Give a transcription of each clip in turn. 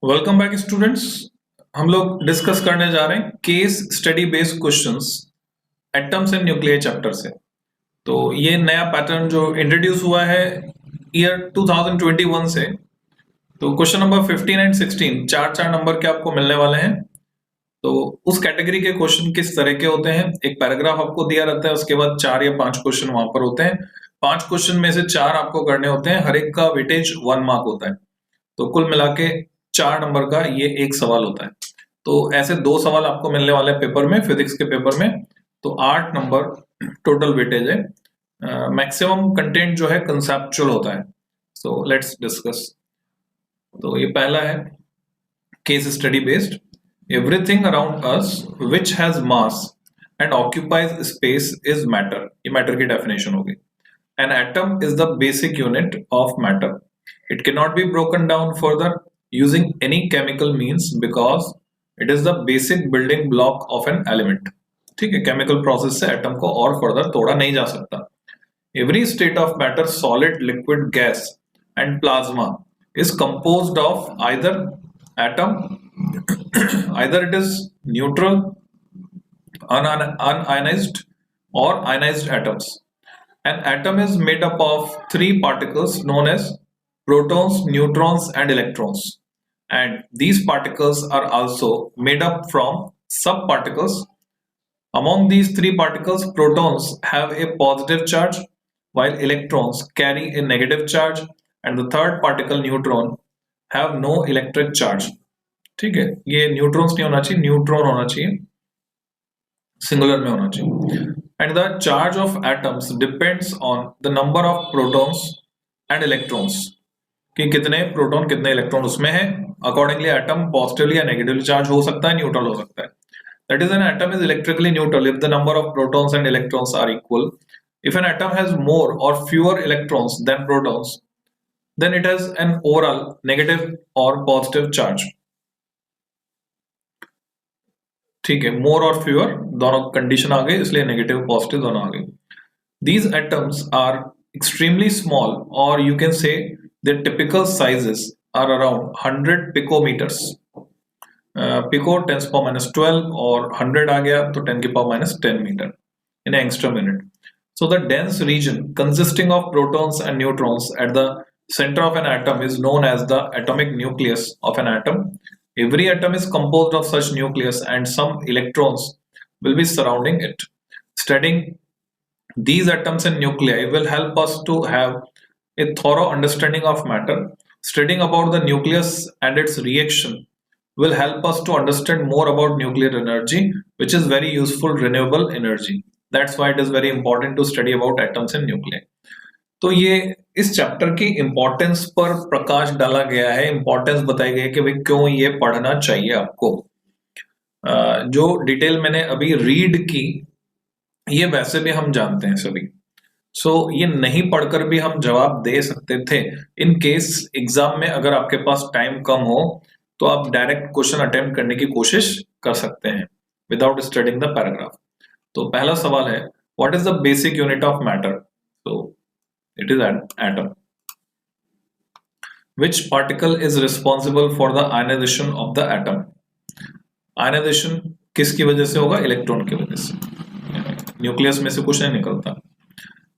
Welcome back students. हम लोग discuss करने जा रहे हैं case study based questions atoms and nuclear chapter से। तो ये नया पैटर्न जो इंट्रोड्यूस हुआ है ईयर 2021 से। तो क्वेश्चन नंबर 15 एंड 16 चार चार नंबर के आपको मिलने वाले हैं। तो उस कैटेगरी के क्वेश्चन किस तरह के होते हैं, एक पैराग्राफ आपको दिया रहता है, उसके बाद 4 या 5 क्वेश्चन वहां पर होते हैं। 5 क्वेश्चन में से 4 आपको करने होते हैं, हर एक का वेटेज 1 मार्क होता है। तो कुल मिला के 4 नंबर का ये एक सवाल होता है। तो ऐसे 2 सवाल आपको मिलने वाले हैं पेपर में, फिजिक्स के पेपर में। तो 8 नंबर टोटल वेटेज है। मैक्सिमम कंटेंट जो है कंसेप्चुअल होता है। So let's discuss. तो ये पहला है case study based. Everything around us which has mass and occupies space is matter. ये मैटर की डेफिनेशन होगी। N atom is the basic unit of matter. It cannot be broken down further using any chemical means because it is the basic building block of an element. ठीक है, chemical process से atom को और further तोड़ा नहीं जा सकता. Every state of matter, solid, liquid, gas and plasma is composed of either atom, either it is neutral, unionized or ionized atoms. An atom is made up of 3 particles known as protons, neutrons and electrons, and these particles are also made up from subparticles. Among these 3 particles, protons have a positive charge while electrons carry a negative charge, and the third particle, neutron, have no electric charge. ठीक है, ये neutrons नहीं होना चाहिए, neutron होना चाहिए, singular में होना चाहिए. And the charge of atoms depends on the number of protons and electrons. कि कितने प्रोटॉन कितने इलेक्ट्रॉन उसमें है. अकॉर्डिंगली एटम पॉजिटिवली या नेगेटिवली चार्ज हो सकता है, न्यूट्रल हो सकता है. That is an atom is electrically neutral if the number of protons and electrons are equal. If an atom has more or fewer electrons than protons, then it has an overall negative or positive charge. ठीक है, मोर or fewer दोनों condition आ गई, इसलिए negative positive दोनों आ गई. These atoms are extremely small, or you can say their typical sizes are around 100 picometers. Pico 10 to the power minus 12 और 100 आ गया तो 10 की power minus 10 meter in an angstrom unit. So the dense region consisting of protons and neutrons at the center of an atom is known as the atomic nucleus of an atom. Every atom is composed of such nucleus and some electrons will be surrounding it. Studying these atoms and nuclei will help us to have a thorough understanding of matter. Studying about the nucleus and its reaction will help us to understand more about nuclear energy, which is very useful renewable energy. That's why it is very important to study about atoms and nuclei. तो ये इस chapter की importance पर प्रकाश डाला गया है, importance बताई गई है कि भाई क्यों ये पढ़ना चाहिए आपको. जो डिटेल मैंने अभी रीड की ये वैसे भी हम जानते हैं सभी. सो ये नहीं पढ़कर भी हम जवाब दे सकते थे. इन केस एग्जाम में अगर आपके पास टाइम कम हो तो आप डायरेक्ट क्वेश्चन अटेम्प्ट करने की कोशिश कर सकते हैं विदाउट स्टडिंग द पैराग्राफ. तो पहला सवाल है, what is the basic unit of matter? तो it is atom. Which particle is responsible for the ionization of the atom? Ionisation किसकी वजह से होगा? इलेक्ट्रॉन की वजह से. न्यूक्लियस में से कुछ नहीं निकलता.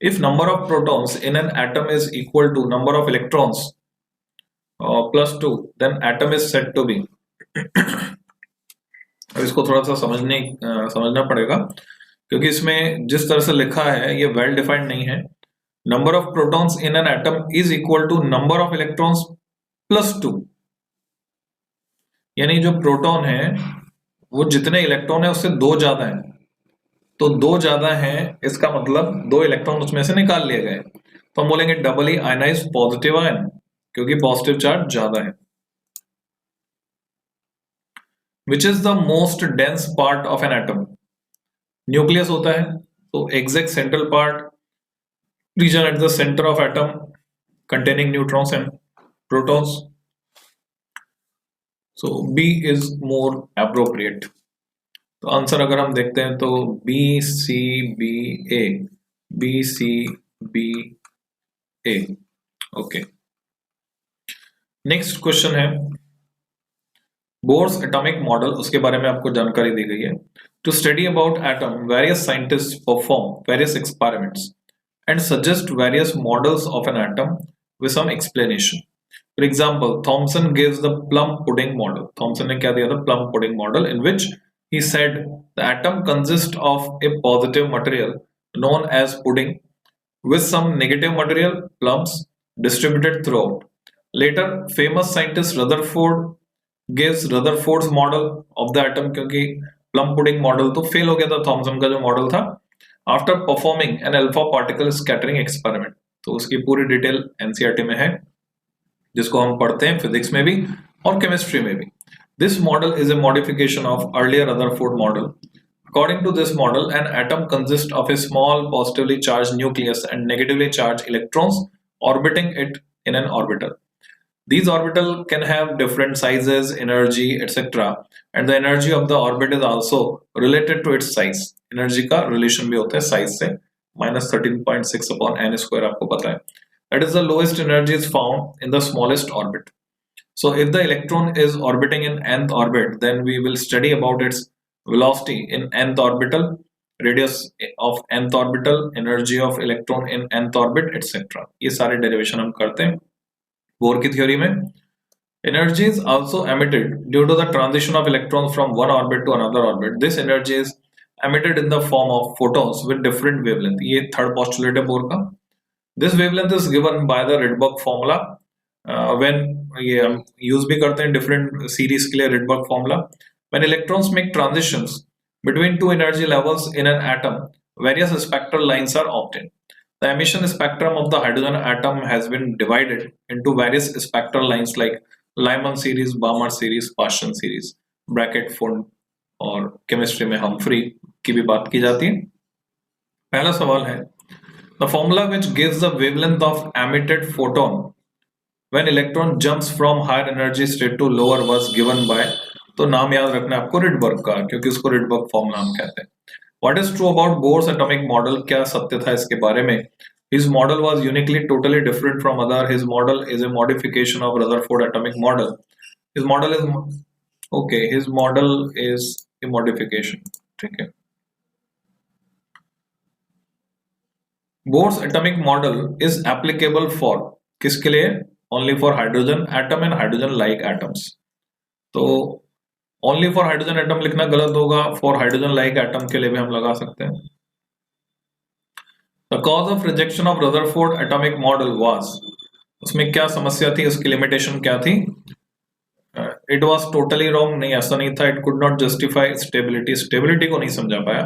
If number of protons in an atom is equal to number of electrons plus 2, then atom is said to be. अब इसको थोड़ा सा समझना पड़ेगा क्योंकि इसमें जिस तरह से लिखा है ये वेल डिफाइंड नहीं है. Number of protons in an atom is equal to number of electrons plus 2. यानी जो प्रोटॉन है वो जितने इलेक्ट्रॉन है उससे 2 ज्यादा है. तो 2 ज्यादा है इसका मतलब 2 इलेक्ट्रॉन उसमें से निकाल लिए गए. तो हम बोलेंगे डबली आयनाइज पॉजिटिव आयन क्योंकि पॉजिटिव चार्ज ज्यादा है. Which is the most dense part of an atom? Nucleus होता है. तो exact central part, region at the centre of atom containing neutrons and protons. So B is more appropriate. तो answer अगर हम देखते हैं तो B C B A, B C B A. Okay, next question है, बोर्स एटॉमिक मॉडल, उसके बारे में आपको जानकारी दी गई है. To study about atom, various scientist perform various experiments and suggest various models of an atom with some explanation. For example, Thomson gives the plum pudding model. Thomson ने क्या दिया था? Plum pudding model, in which he said the atom consists of a positive material known as pudding with some negative material, plums, distributed throughout. Later, famous scientist Rutherford gives Rutherford's model of the atom, क्योंकि plum pudding model तो fail हो गया था Thomson का जो model था, after performing an alpha particle scattering experiment. तो उसकी पूरी डिटेल एनसीईआरटी में है, जिसको हम पढ़ते हैं फिजिक्स में भी और केमिस्ट्री में भी. This model is a modification of earlier Rutherford model. According to this model, an atom consists of a small positively charged nucleus and negatively charged electrons orbiting it in an orbital. These orbitals can have different sizes, energy, etc. And the energy of the orbit is also related to its size. Energy का relation भी होता है size से. -13.6 upon n square आपको पता है. That is, the lowest energy is found in the smallest orbit. So if the electron is orbiting in nth orbit, then we will study about its velocity in nth orbital, radius of nth orbital, energy of electron in nth orbit, etc. ये सारे derivation हम करते हैं. Bore की theory में energy is also emitted due to the transition of electrons from one orbit to another orbit. This energy is emitted in the form of photons with different wavelength. ये third postulate है bore का. This wavelength is given by the Rydberg formula. When ये हम use भी करते हैं different series के लिए Rydberg formula. When electrons make transitions between two energy levels in an atom, various spectral lines are obtained. The emission spectrum of the hydrogen atom has been divided into various spectral lines like Lyman series, Balmer series, Paschen series, bracket phone और chemistry में हमफ्री की भी बात की जाती है. पहला सवाल है, the formula which gives the wavelength of emitted photon when electron jumps from higher energy state to lower was given by, तो नाम याद रखना है आपको रिडबर्ग का, क्योंकि उसको रिडबर्ग फॉर्मूला हम कहते हैं. What is true about Bohr's atomic model? क्या सत्य था इसके बारे में? His model was uniquely totally different from other. His model is a modification of Rutherford atomic model. His model is okay. His model is a modification. ठीक है. Bohr's atomic model is applicable for किसके लिए? Only for hydrogen atom and hydrogen-like atoms. तो only for hydrogen atom लिखना गलत होगा, for hydrogen-like atom के लिए भी हम लगा सकते हैं. The cause of rejection of Rutherford atomic model was, उसमें क्या समस्या थी, उसकी लिमिटेशन क्या थी? It was totally wrong, नहीं ऐसा नहीं था. It could not justify stability, stability को नहीं समझा पाया,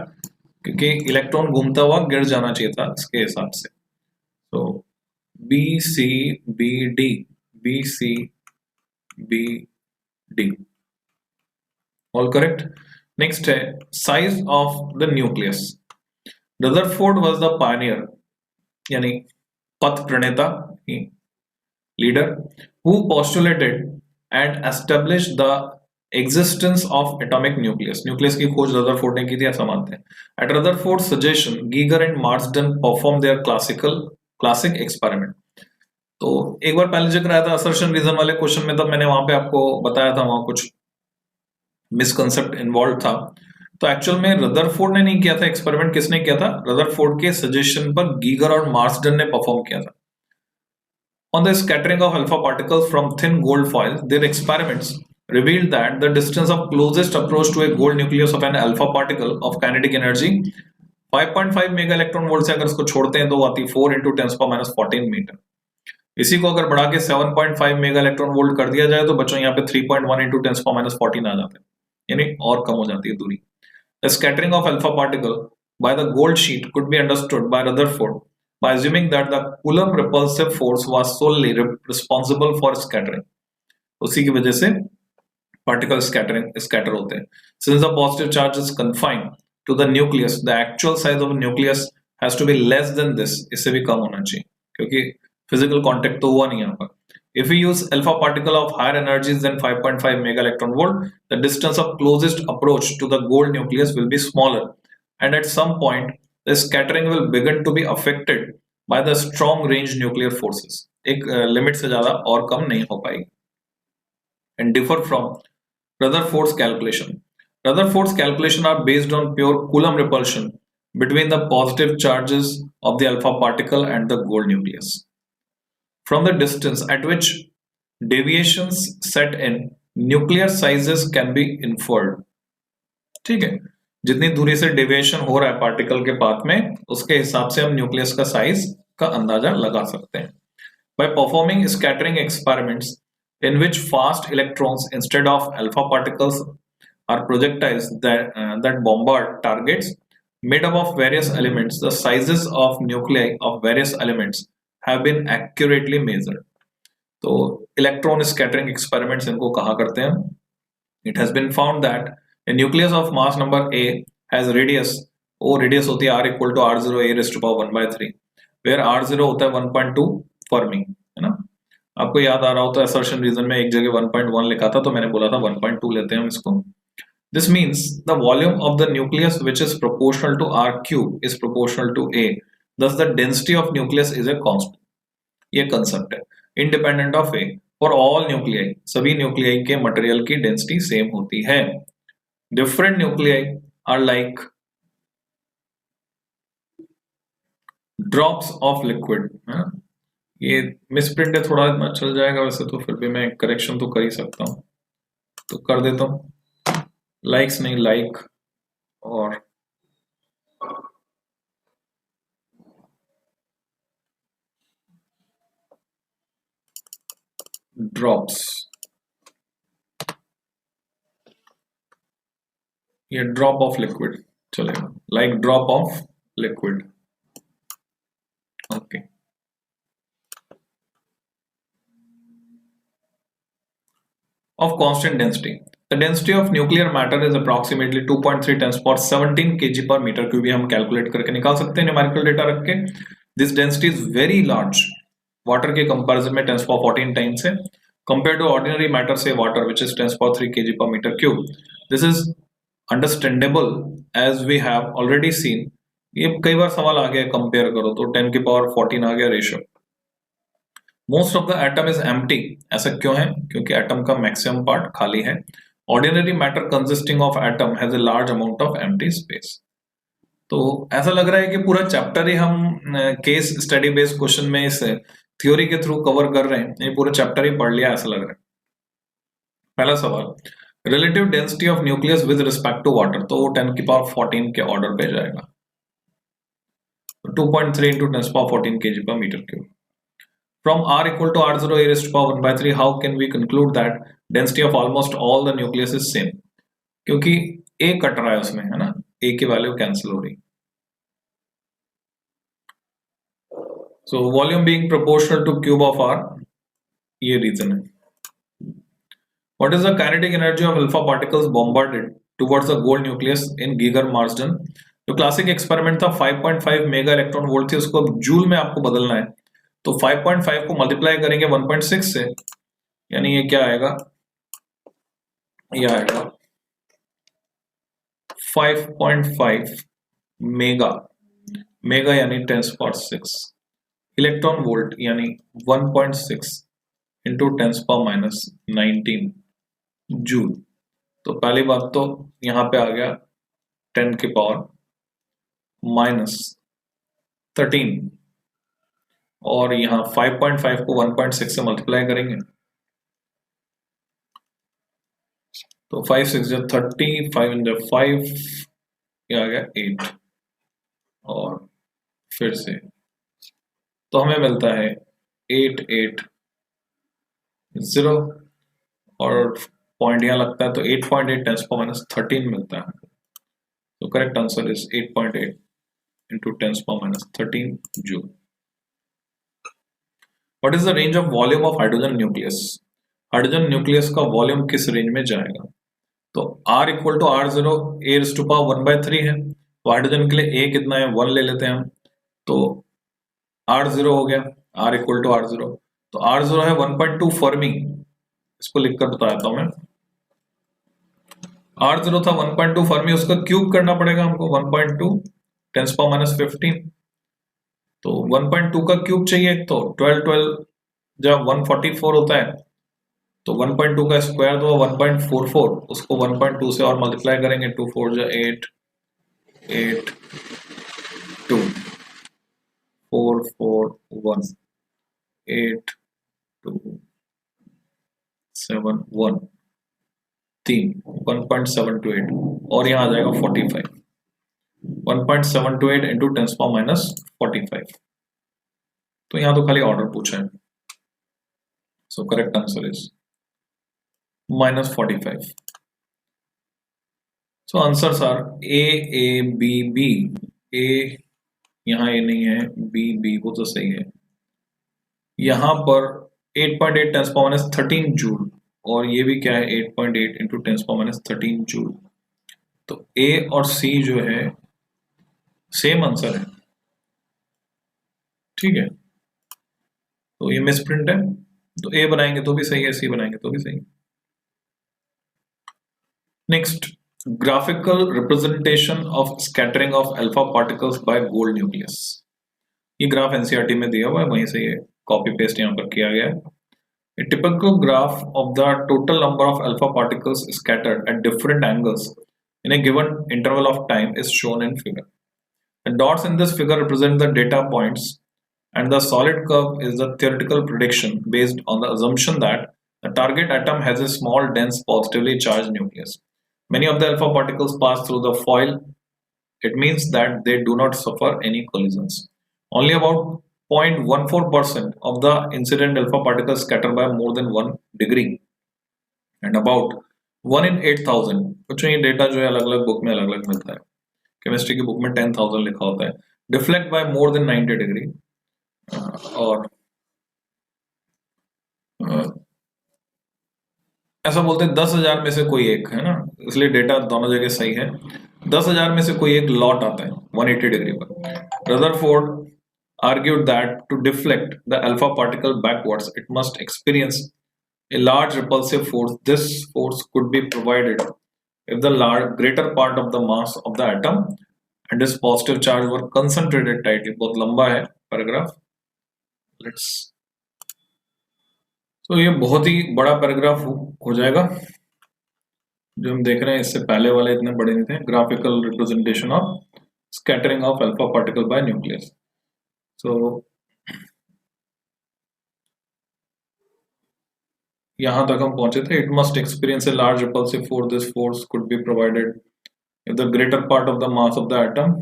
क्योंकि इलेक्ट्रॉन घूमता हुआ गिर जाना चाहिए था इसके हिसाब से. तो B C B D, B C B D, all correct. Next है size of the nucleus. Rutherford was the pioneer, यानी पथ प्रणेता, leader, who postulated and established the existence of atomic nucleus. Nucleus की खोज Rutherford ने की थी, ऐसा मानते हैं. At Rutherford's suggestion, Geiger and Marsden performed their classic experiment. तो एक बार पहले जिक्र आया था assertion reason वाले क्वेश्चन में, तब मैंने वहां पे आपको बताया था वहां कुछ मिसकंसेप्ट इन्वॉल्व था. तो एक्चुअल में रदरफोर्ड ने नहीं किया था एक्सपेरिमेंट. किसने किया था? रदरफोर्ड के सजेशन पर गीगर और मार्सडन ने परफॉर्म किया था. On the scattering of alpha particles from thin gold foil, their experiments revealed that the distance of closest approach to a gold nucleus of an alpha particle of kinetic energy 5.5 mega electron volt से अगर इसको छोड़ते हैं तो आती 4 × 10⁻14 metre. इसी को अगर बढ़ा के 7.5 मेगा इलेक्ट्रॉन वोल्ट कर दिया जाए तो बच्चों यहाँ पे 3.1 × 10⁻14 आ जाते हैं, यानी और कम हो जाती है दूरी. The scattering of alpha particle by the gold sheet could be understood by Rutherford by assuming that the Coulomb repulsive force was solely responsible for scattering. उसी की वजह से particle scatter होते हैं. Since the positive charge is confined to the nucleus, the actual size of the nucleus has to be less than this. इससे भी कम होना चाहिए, क्योंकि physical contact तो हुआ नहीं यहाँ पर. If we use alpha particle of higher energies than 5.5 mega electron volt, the distance of closest approach to the gold nucleus will be smaller, and at some point, the scattering will begin to be affected by the strong range nuclear forces. एक limit से ज़्यादा और कम नहीं हो पाएगी. And differ from Rutherford's calculation. Rutherford's calculation are based on pure Coulomb repulsion between the positive charges of the alpha particle and the gold nucleus. From the distance at which deviations set in, nuclear sizes can be inferred. ठीक है, जितनी दूरी से deviation हो रहा है particle के path में, उसके हिसाब से हम न्यूक्लियस का साइज का अंदाजा लगा सकते हैं. By performing scattering experiments in which fast electrons instead of alpha particles are projectiles that bombard targets made up of various elements, the sizes of nuclei of various elements have been accurately measured. तो electron scattering experiments इनको कहा करते हैं. It has been found that a nucleus of mass number A has radius, radius होती है r equal to r0 a raised to power 1 by 3, where r0 होता है 1.2 Fermi, है ना. आपको याद आ रहा हो तो असर्शन रीजन में एक जगह 1.1 लिखा था, तो मैंने बोला था 1.2 लेते हैं हम इसको. This means the volume of the nucleus which is proportional to r cube is proportional to a. Thus the density of nucleus is a constant. ये कंसेप्ट है independent of A. For all nuclei, सभी nuclei के material की density same होती है. Different nuclei are like drops of liquid. ये misprint है थोड़ा, चल जाएगा वैसे तो, फिर भी मैं करेक्शन तो कर ही सकता हूं, तो कर देता हूं. लाइक्स नहीं, लाइक और ड्रॉप्स. ये ड्रॉप ऑफ लिक्विड चलेगा, like drop of liquid. Okay. Of constant density. The density of nuclear matter is approximately 2.3 times per 17 kg per meter cube. हम कैलकुलेट करके निकाल सकते हैं न्यूमेरिकल डेटा रख के. This density is very large. Water के comparison में 10 power 14 times है. Compared to ordinary matter, say water, which is 10 power 3 kg per meter cube. This is understandable as we have already seen. ये कई बार सवाल आ गया, compare करो तो 10 की पावर 14 आ गया ratio. Most of the atom is empty. ऐसा क्यों है? क्योंकि एटम का मैक्सिमम पार्ट खाली है. Ordinary matter consisting of atom has a large amount of empty space. तो ऐसा लग रहा है कि पूरा चैप्टर ही हम केस स्टडी बेस्ड क्वेश्चन में इस थ्योरी के थ्रू कवर कर रहे हैं. ये पूरा चैप्टर ही पढ़ लिया ऐसा लग रहा है. पहला सवाल, relative density of nucleus with respect to water, तो वो 10 की पावर 14 के ऑर्डर पे जाएगा. 2.3 into 10 power 14 kg per meter cube. From r equal to r0 a raised to power 1 by 3, how can we conclude that density of almost all the nucleus is same? क्योंकि a cut रहा है उसमें, है ना, a की value cancel हो रही. So volume being proportional to cube of r, ये रीजन है. What is the kinetic energy of alpha particles bombarded towards the gold nucleus in Giger Marsden? जो क्लासिक एक्सपेरिमेंट था 5.5 मेगा इलेक्ट्रॉन वोल्ट थी, उसको joule में आपको बदलना है. तो 5.5 को मल्टीप्लाई करेंगे 1.6 से, यानी ये क्या आएगा, ये आएगा 5.5 मेगा, मेगा यानी 10 पावर 6, इलेक्ट्रॉन वोल्ट यानी 1.6 इंटू 10 पावर माइनस 19 जूल. तो पहली बात तो यहां पे आ गया 10 की पावर माइनस 13, और यहाँ 5.5 को 1.6 से मल्टीप्लाई करेंगे तो 5 6 30, 5 × 5 ये आ गया 8, और फिर से तो हमें मिलता है 880, और पॉइंट यहाँ लगता है तो 8.8 10 पावर माइनस 13 मिलता है. तो correct answer is 8.8 into 10 power minus 13 joule. What is the range of volume of hydrogen nucleus? Hydrogen nucleus का वॉल्यूम किस रेंज में जाएगा? तो R equal to R0 a raised to power 1 by 3 है. तो हाइड्रोजन के लिए a कितना है, 1 ले लेते हैं हम, तो R0 हो गया, R इक्वल टू R0. तो R0 है 1.2 फर्मी, इसको लिखकर बता देता हूं मैं. R0 था 1.2 फर्मी, उसका क्यूब करना पड़ेगा हमको, 1.2 10 पावर माइनस 15. तो 1.2 का क्यूब चाहिए, तो 12 12 जब 144 होता है, तो 1.2 का स्क्वायर तो 1.44, उसको 1.2 से और मल्टीप्लाई करेंगे, 2 4 जा 8, 8 2 4 4 1 8 2 7 1 3 1.728 और यहाँ आ जाएगा 45, 1.728 इंटू 10⁻⁻45। तो यहाँ तो खाली ऑर्डर पूछा है, so correct answer is -45। So answers are A B B, A यहाँ ए नहीं है, बी बी वो तो सही है। यहाँ पर 8.8 10⁻⁻13 जूल और ये भी क्या है 8.8 इंटू 10⁻⁻13 जूल। तो ए और सी जो है सेम आंसर है, ठीक है। तो ये मिसप्रिंट है, तो ए बनाएंगे तो भी सही है, सी बनाएंगे तो भी सही है। Next, graphical representation of scattering of alpha particles by gold nucleus. ये ग्राफ एनसीईआरटी में दिया हुआ है, वहीं से ये कॉपी पेस्ट यहाँ पर किया गया है। A typical graph of the total number of alpha particles scattered at different angles in a given interval of time is shown in figure. The dots in this figure represent the data points, and the solid curve is the theoretical prediction based on the assumption that the target atom has a small, dense, positively charged nucleus. Many of the alpha particles pass through the foil. It means that they do not suffer any collisions. Only about 0.14% of the incident alpha particles scatter by more than 1 degree, and about 1 in 8,000, कुछ ये data जो है अलग अलग book में अलग अलग मिलता है। केमिस्ट्री की बुक में 10,000 लिखा होता है, deflect by more than 90 degree, और ऐसा बोलते हैं 10,000 में से कोई एक है ना, इसलिए डेटा दोनों जगह सही है। 10,000 में से कोई एक लॉट आता है 180 डिग्री पर। Rutherford argued that to deflect the alpha particle backwards, it must experience a large repulsive force. This force could be provided if the greater part of the mass of the atom and its positive charge were concentrated tightly. बहुत लंबा है paragraph, let's, तो ये बहुत ही बड़ा paragraph हो जाएगा। जो हम देख रहे हैं इससे पहले वाले इतने बड़े नहीं थे। Graphical representation of scattering of alpha particle by nucleus. तो यहां तक हम पहुंचे थे। It must experience a large repulsive force, this force could be provided if the greater part of the mass of the atom,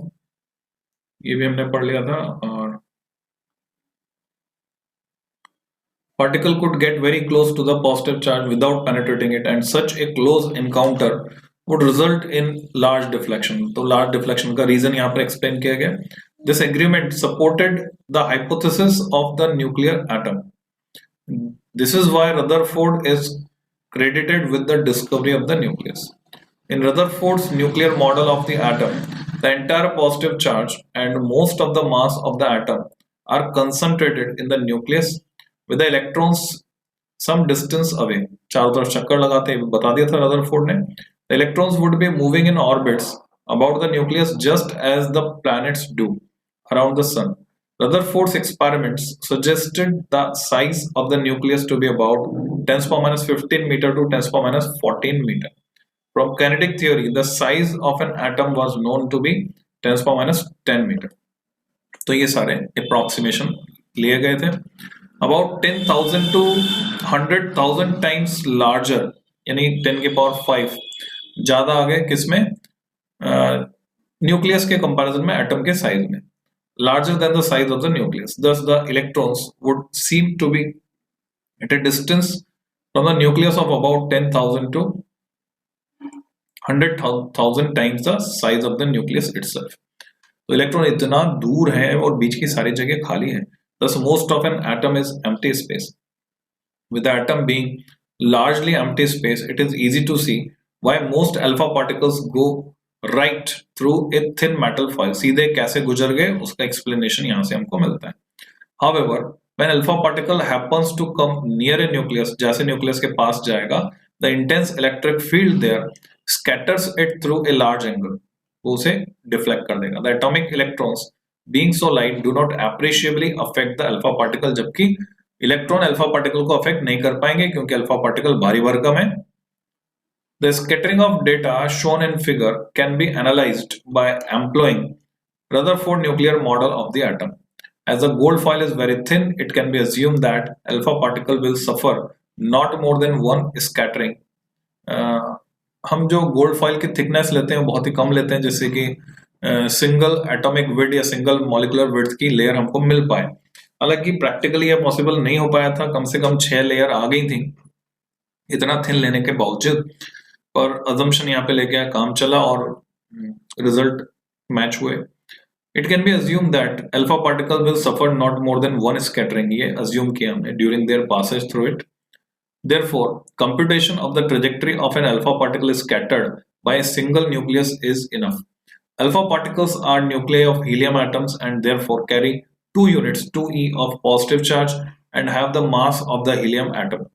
ये भी हमने पढ़ लिया था। और particle could get very close to the positive charge without penetrating it, and such a close encounter would result in large deflection. तो large deflection का reason यहाँ पर explain किया गया। This agreement supported the hypothesis of the nuclear atom. This is why Rutherford is credited with the discovery of the nucleus. In Rutherford's nuclear model of the atom, the entire positive charge and most of the mass of the atom are concentrated in the nucleus with the electrons some distance away. चारों तरफ चक्कर लगाते हैं, बता दिया था Rutherford ने। The electrons would be moving in orbits about the nucleus just as the planets do around the sun. Rutherford's experiments suggested the size of the nucleus to be about 10⁻⁻15 meter to 10⁻⁻14 meter. From kinetic theory, the size of an atom was known to be 10⁻⁻10 meter. तो ये सारे approximation लिए गए थे। About 10,000 to 100,000 times larger, यानी 10 के power 5 ज्यादा आ गए किसमें, न्यूक्लियस के कंपैरिजन में एटम के साइज में, larger than the size of the nucleus. Thus, the electrons would seem to be at a distance from the nucleus of about 10,000 to 100,000 times the size of the nucleus itself. तो electron इतना दूर है और बीच की सारी जगह खाली है। Thus, most of an atom is empty space. With the atom being largely empty space, it is easy to see why most alpha particles go right through a thin metal foil. सीधे कैसे गुजर गए उसका explanation यहाँ से हमको मिलता है। However, when alpha particle happens to come near a nucleus, जैसे nucleus के पास जाएगा, the intense electric field there scatters it through a large angle. वो उसे deflect कर देगा। The atomic electrons being so light do not appreciably affect the alpha particle, जबकि electron alpha particle को affect नहीं कर पाएंगे क्योंकि अल्फा पार्टिकल भारी भरकम है। The scattering of data shown in figure can be analyzed by employing Rutherford nuclear model of the atom. As the gold foil is very thin, it can be assumed that alpha particle will suffer not more than one scattering. हम जो gold foil की thickness लेते हैं बहुत ही कम लेते हैं, जैसे कि सिंगल एटॉमिक विड्थ या सिंगल मॉलिकुलर विड्थ की लेयर हमको मिल पाए। हालांकि प्रैक्टिकली यह पॉसिबल नहीं हो पाया था, कम से कम 6 लेयर आ गई थी इतना थिन लेने के बावजूद, पर अजम्पशन यहाँ पे लेके काम चला और रिजल्ट मैच हुए। It can be assumed that alpha particle will suffer not more than one scattering, ये assume किया हमने, during their passage through it. Therefore, computation of the trajectory of an alpha particle scattered by a single nucleus is enough. Alpha particles are nuclei of helium atoms and therefore carry 2 units 2e of positive charge and have the mass of the helium atom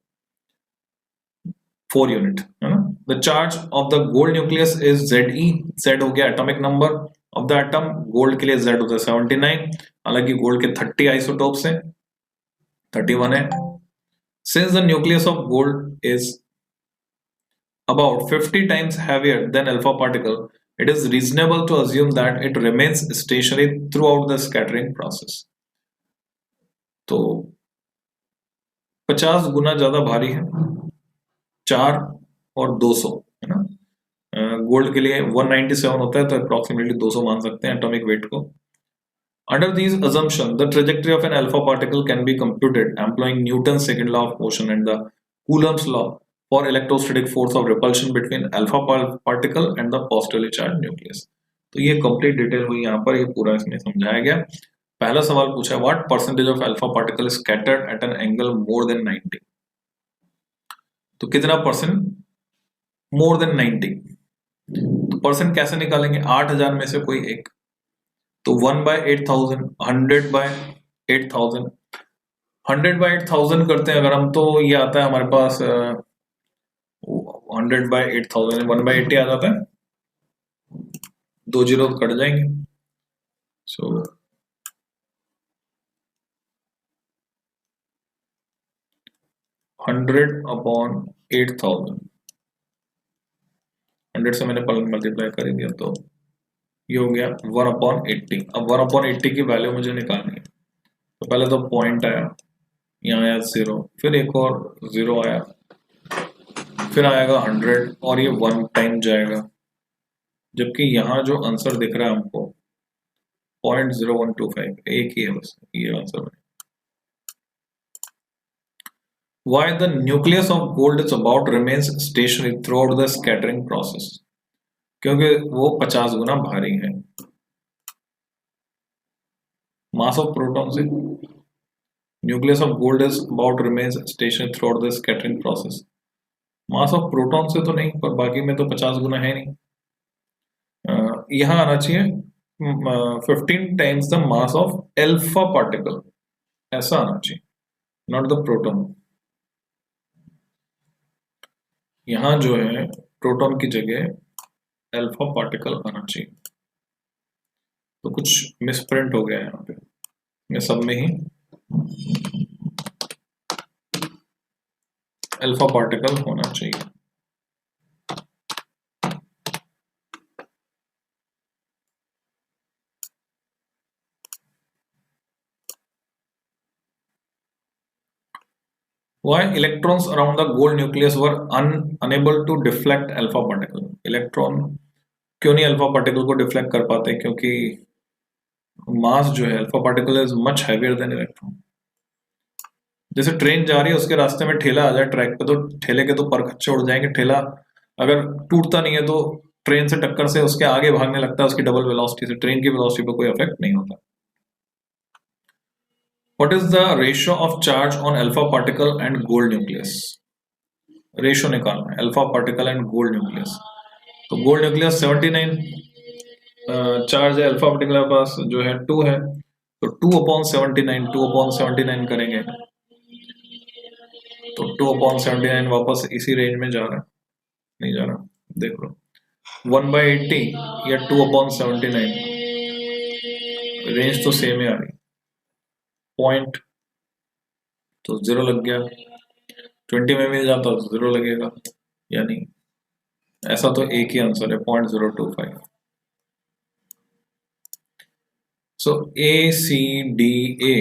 4 unit. The charge of the gold nucleus is Ze. Z हो गया atomic number of the atom. Gold के लिए Z होता है 79, हालांकि gold के 30 isotopes हैं, 31 है। Since the nucleus of gold is about 50 times heavier than alpha particle, it is reasonable to assume that it remains stationary throughout the scattering process. तो 50 गुना ज्यादा भारी है, 4 और 200 है ना। गोल्ड के लिए 197 होता है, तो अप्रोक्सीमेटली 200 मान सकते हैं एटॉमिक वेट को। Under these assumptions, the trajectory of an alpha particle can be computed employing Newton's second law of motion and the Coulomb's law for electrostatic force of repulsion between alpha particle and the positively charged nucleus. तो ये complete detail हुई यहाँ पर, ये पूरा इसमें समझाया गया। पहला सवाल पूछा, what percentage of alpha particle scattered at an angle more than 90? तो कितना परसेंट मोर देन 90? तो परसेंट कैसे निकालेंगे? 8000 में से कोई एक, तो 1/8000, 100/8000, 100/8000 करते हैं अगर हम, तो ये आता है हमारे पास 100/8000 1/80 आ जाता है, 2 जीरो कट जाएंगे। सो 100/8000, 100 से मैंने मल्टीप्लाई कर दिया तो ये हो गया 1/80। अब 1/80 की वैल्यू मुझे निकालनी है, तो पहले तो पॉइंट आया, यहाँ आया 0, फिर एक और 0 आया, फिर आएगा 100 और ये 1 टाइम जाएगा, जबकि यहाँ जो आंसर दिख रहा है हमको 0.0125 एक ही है बस, ये आंसर है। Why the nucleus of gold is about remains stationary throughout the scattering process? क्योंकि वो 50 गुना भारी है। मास ऑफ प्रोटॉन से nucleus of gold is about remains stationary throughout the scattering process. Mass of proton से तो नहीं, पर बाकी में तो 50 गुना है नहीं। यहाँ आना चाहिए 15 times the mass of alpha particle, ऐसा आना चाहिए, नॉट द प्रोटॉन। यहाँ जो है प्रोटॉन की जगह अल्फा पार्टिकल आना चाहिए, तो कुछ मिसप्रिंट हो गया है यहाँ पे, मैं सब में ही अल्फा पार्टिकल होना चाहिए। Why electrons around the gold nucleus were unable to deflect alpha particle? Electron क्यों नहीं अल्फा पार्टिकल को डिफ्लेक्ट कर पाते? क्योंकि मास जो है alpha particle is much heavier than electron. जैसे ट्रेन जा रही है, उसके रास्ते में ठेला आ जाए ट्रैक पे, तो ठेले के तो पर खच्चे उड़ जाएंगे। ठेला अगर टूटता नहीं है तो ट्रेन से टक्कर से उसके आगे भागने लगता है, उसकी डबल वेलोसिटी से, ट्रेन की वेलोसिटी पर कोई इफेक्ट नहीं होता। What is the ratio of charge on alpha particle and gold nucleus? Ratio निकालना है alpha particle and gold nucleus. तो गोल्ड न्यूक्लियस 79 चार्ज है, अल्फा पार्टिकल के पास जो है 2 है, तो 2/79, 2/79 करेंगे तो 2/79 वापस इसी रेंज में जा रहा है, नहीं जा रहा, देख लो 1/80 या 2/79 रेंज तो सेम ही आ रही, तो 0 लग गया, 20 में मिल जाता तो 0 लगेगा, यानी ऐसा तो एक ही आंसर है 0.025। सो ACDA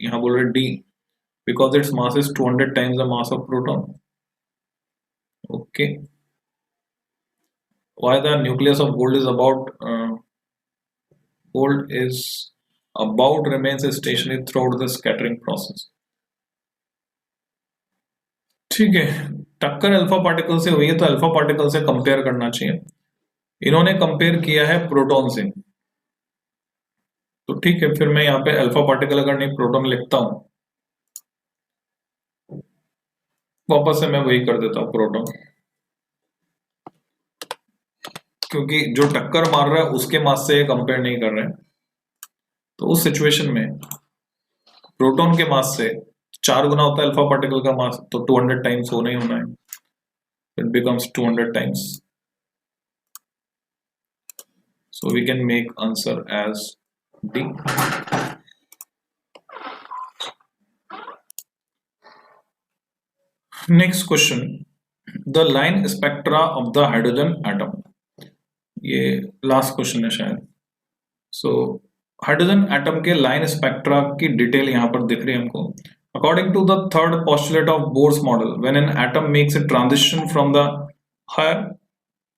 यहाँ बोल रहे D because its mass is 200 times the mass of proton. Okay, why the nucleus of gold remains stationary throughout the scattering process. ठीक है, टक्कर अल्फा पार्टिकल से हुई है तो अल्फा पार्टिकल से कंपेयर करना चाहिए। इन्होंने कंपेयर किया है प्रोटॉन से, तो ठीक है, फिर मैं यहाँ पे अल्फा पार्टिकल अगर नहीं प्रोटॉन लिखता हूं, वापस से मैं वही कर देता हूं प्रोटॉन, क्योंकि जो टक्कर मार रहा है उसके मास से कंपेयर नहीं कर रहे हैं। तो उस सिचुएशन में प्रोटॉन के मास से 4 गुना होता है अल्फा पार्टिकल का मास, तो 200 टाइम्स होना ही होना है, it becomes 200 times. So we can make answer as D. Next question, the line spectra of the hydrogen atom. ये last question है शायद। So हाइड्रोजन एटम के लाइन स्पेक्ट्रा की डिटेल यहाँ पर दिख रही है हमको। According to the third postulate of Bohr's model, when an atom makes a transition from the higher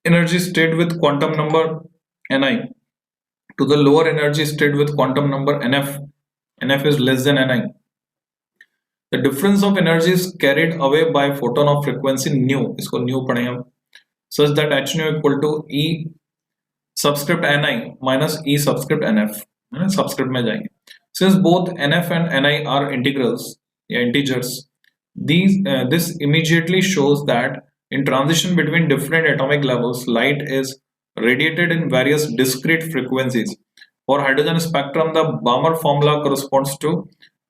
energy state with quantum number Ni to the lower energy state with quantum number NF is less than Ni, the difference of energy is carried away by photon of frequency nu, इसको nu पढ़े हम, such that h nu equal to E subscript Ni minus E subscript NF, subscript में जाएंगे। Since both NF and Ni are integrals या integers, this immediately shows that in transition between different atomic levels, light is radiated in various discrete frequencies. For hydrogen spectrum, the Balmer formula corresponds to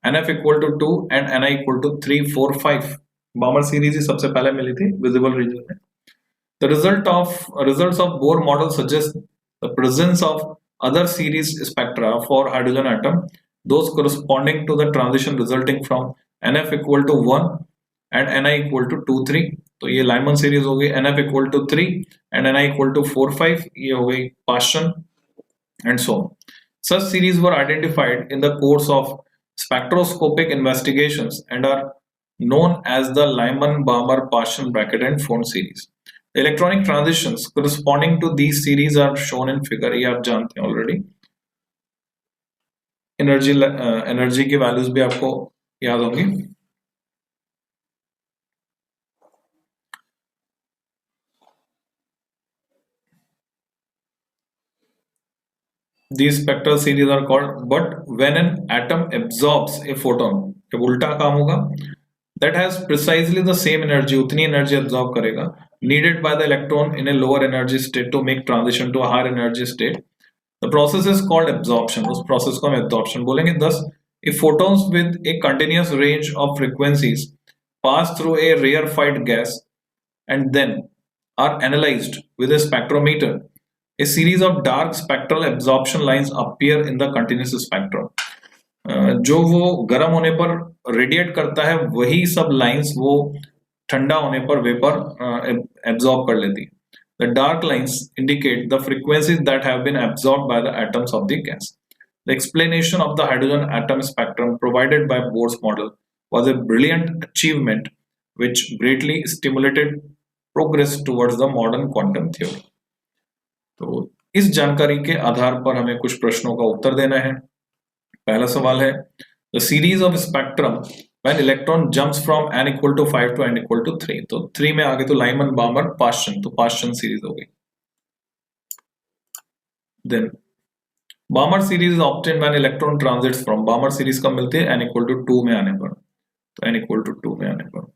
NF equal to 2 and Ni equal to 3, 4, 5. Balmer series ही सबसे पहले मिली थी visible region में। The results of Bohr model suggest the presence of other series spectra for hydrogen atom, those corresponding to the transition resulting from NF equal to 1 and Ni equal to 2, 3. तो ये Lyman series हो गई, NF equal to 3 and Ni equal to 4, 5, ये हो गई Paschen and so on. Such series were identified in the course of spectroscopic investigations and are known as the Lyman-Balmer-Paschen bracket and Fond series. The electronic transitions corresponding to these series are shown in figure, ये आप जानते हैं already. Energy की values भी आपको याद होंगी। These spectral series are called, but when an atom absorbs a photon, जब उल्टा काम होगा, that has precisely the same energy, उतनी energy absorb करेगा, needed by the electron in a lower energy state to make transition to a higher energy state. The process is called absorption. उस process को हम absorption बोलेंगे। Thus, if photons with a continuous range of frequencies pass through a rarefied gas and then are analyzed with a spectrometer, a series of dark spectral absorption lines appear in the continuous spectrum. जो वो गर्म होने पर radiate करता है वही सब lines वो ठंडा होने पर वेपर एब्जॉर्ब कर लेती है। The dark lines indicate the frequencies that have been absorbed by the atoms of the gas. The explanation of the hydrogen atom spectrum provided by Bohr's model was a brilliant achievement which greatly stimulated progress towards the modern quantum theory. तो इस जानकारी के आधार पर हमें कुछ प्रश्नों का उत्तर देना है। पहला सवाल है, the series of spectrum when electron jumps from n equal to 5 to n equal to 3, तो 3 में आगे तो Lyman Balmer Paschen, तो Paschen series हो गई। Then Balmer series is obtained when electron transits from, Balmer series कब मिलती है, n equal to 2 में आने पर, तो n equal to 2 में आने पर।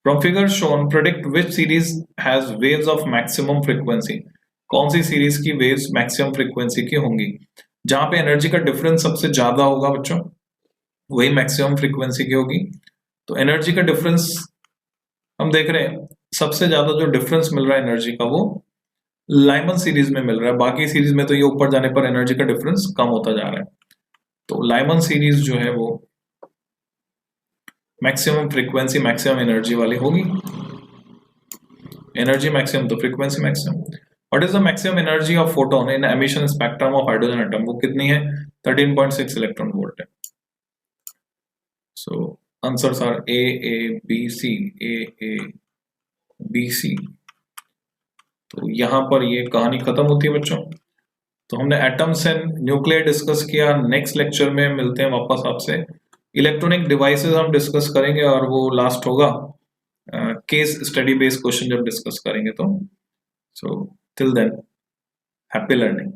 From figure shown, predict which series has waves of maximum frequency. कौन सी सीरीज की वेव्स मैक्सिमम फ्रीक्वेंसी की होंगी? जहां पे एनर्जी का डिफरेंस सबसे ज्यादा होगा बच्चों, वही मैक्सिमम फ्रीक्वेंसी की होगी। तो एनर्जी का डिफरेंस हम देख रहे हैं, सबसे ज्यादा जो डिफरेंस मिल रहा है एनर्जी का वो लाइमन सीरीज में मिल रहा है। बाकी सीरीज में तो ये ऊपर जाने पर एनर्जी का डिफरेंस कम होता जा रहा है। तो लाइमन सीरीज जो है वो मैक्सिमम फ्रीक्वेंसी मैक्सिमम एनर्जी वाली होगी। एनर्जी मैक्सिमम तो frequency maximum. What is the maximum energy of photon in emission spectrum of hydrogen atom? वो कितनी है? 13.6 इलेक्ट्रॉन वोल्ट है। So answers are A B C, A B C. तो यहां पर ये कहानी खत्म होती है बच्चों। तो हमने एटम्स एंड न्यूक्लियर डिस्कस किया। नेक्स्ट लेक्चर में मिलते हैं वापस आपसे। इलेक्ट्रॉनिक डिवाइसेस हम डिस्कस करेंगे और वो लास्ट होगा केस स्टडी बेस्ड क्वेश्चन जब डिस्कस करेंगे तो। So till than happy learning.